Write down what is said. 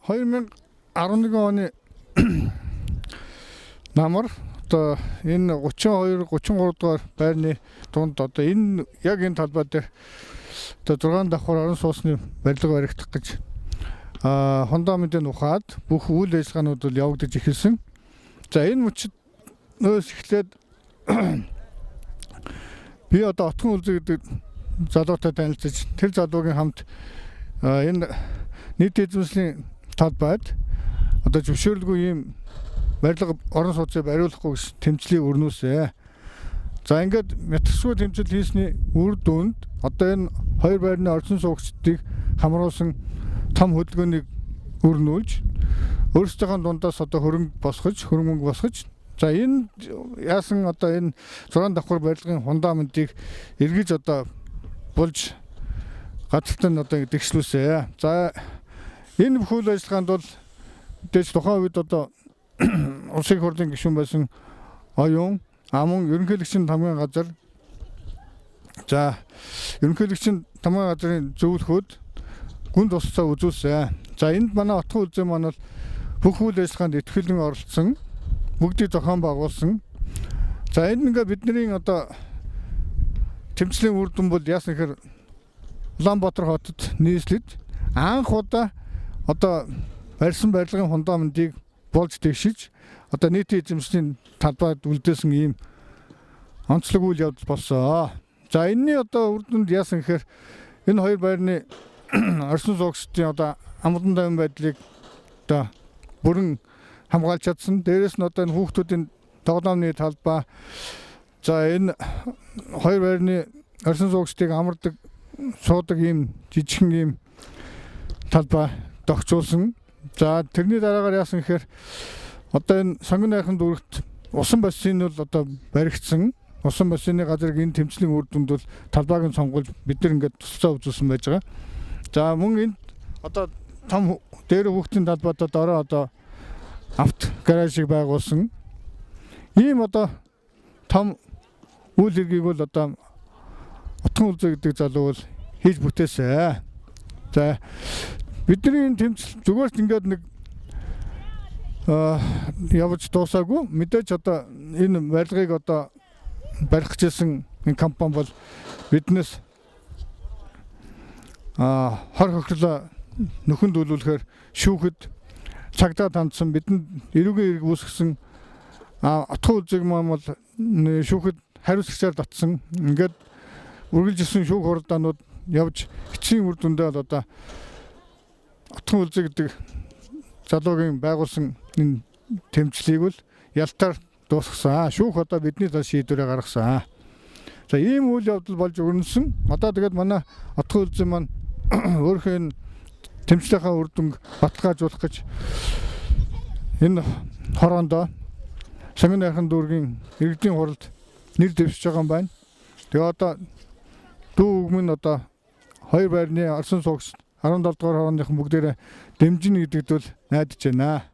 2011 оны намар одоо энэ 32 33 дугаар байрны дунд одоо энэ яг энэ талбай дээр одоо 6 давхар орон сууцны барилга баригдах гэж фундаментыг ухаад бүх үйл ажиллагаанууд бол явагдаж эхэлсэн. За энэ мөчнөөс эхлээд би одоо Отгон Үлзий гэдэг залуутай танилцж тэр залуугийн хамт энэ нийт эзэмшлийн талбайд одоо зөвшөөрлгүй ийм барилга орон сууцыг бариулахгүй гэж тэмцлийн өрнөөсөө. За ингээд мэтгшгүй тэмцэл хийсний үр дүнд одоо энэ хоёр байрны орчин суугчдыг хамруулсан том хөдөлгөөнийг өрнүүлж өөрсдийнхөө дундаас одоо хөрөнгө мөнгө босгож за энэ яасан одоо энэ 6 давхар барилгын фундаментыг эргэж одоо болж гадартан одоо дэгшлүүлсэ. За энэ бүх үйл ажиллагаанд бол дэс тухайн үед одоо улсын хурлын гишүүн байсан оюун амун ерөнхийлөгчийн тамгын газар за ерөнхийлөгчийн тамгын газрын зөвлөхөд гүн тусцаа үзүүлсэн. За энд манай Отгон Үлзий маань бол бүх үйл ажиллагаанд ихтгэлэн оролцсон, бүгдийг зохион байгуулсан. За энэ ингээ бидний одоо тэмцлийн үр дүн бол яасан гэхээр Улаанбаатар хотод нийслэж анх удаа одоо барьсан барилгын фундаментыг болж тэгшиж одоо нийтийн эзэмшлийн талбайд үлдээсэн ийм онцлог үйл явдал болсон. За энэний одоо үр дүнд яасан гэхээр энэ хоёр байрны орчин суугчдын одоо амгалан тайван байдлыг одоо бүрэн хамгаалж чадсан. Дээрээс нь одоо энэ хүүхдүүдийн тоглоомны талбай за энэ хоёр байрны орчин суугчдыг амардаг суудаг ийм жижигхэн ийм талбай тогтцуулсан. За тэрний дараагаар яасан гэхээр одоо энэ сонгон найрхан дүүрэгт усан бассейн бол одоо баригдсан. Усан бассейны газрыг энэ тэмцлийн үр дүнд бол талбайг нь сонгож бид нар ингээд тусцаа үзүүлсэн байж байгаа. За мөн энд одоо том дээр хүүхдийн талбайд ороо одоо авто гаражийг байгуулсан. Ийм одоо том үйл хэргийг бол одоо Отгон Үлзий гэдэг залуу бол хийж бүтээсэн. За бидний энэ тэмцэл зүгээр ч ингээд нэг явж дуусаагүй. Мэдээж одоо энэ барилгыг одоо барих гэжсэн энэ компани бол биднээс хор хохирлоо нөхөнд төлөвлөхөөр шүүхэд цагдаа тандсан бидэнд эрүүгийн эрг үүсгэсэн Отгон Үлзийг маань бол шүүхэд хариуцлагчаар татсан. Ингээд үргэлжилсэн шүүх хуралдаанууд явж эцсийн үр дүндээ бол одоо Отгон Үлзий гэдэг залуугийн байгуулсан энэ тэмцлийг бол ялтаар дуусгасан. Шүүх одоо бидний тал шийдвэрээ гаргасан. За ийм үйл явдал болж өрнөсөн. Одоо тэгээд манай Отгон Үлзий маань өөрийнхөө энэ тэмцлийнхаа үр дүнг баталгаажуулах гэж энэ хороондоо сонгон найрхан дүүргийн иргэдийн хуралд нэр дэвшиж байгаа юм байна. Тэгээ одоо дүү үгмэн одоо хоёр байрны орсон суугч 17 дугаар хорооныхан бүгдээрээ дэмжинэ гэдэгт бол найдаж байна.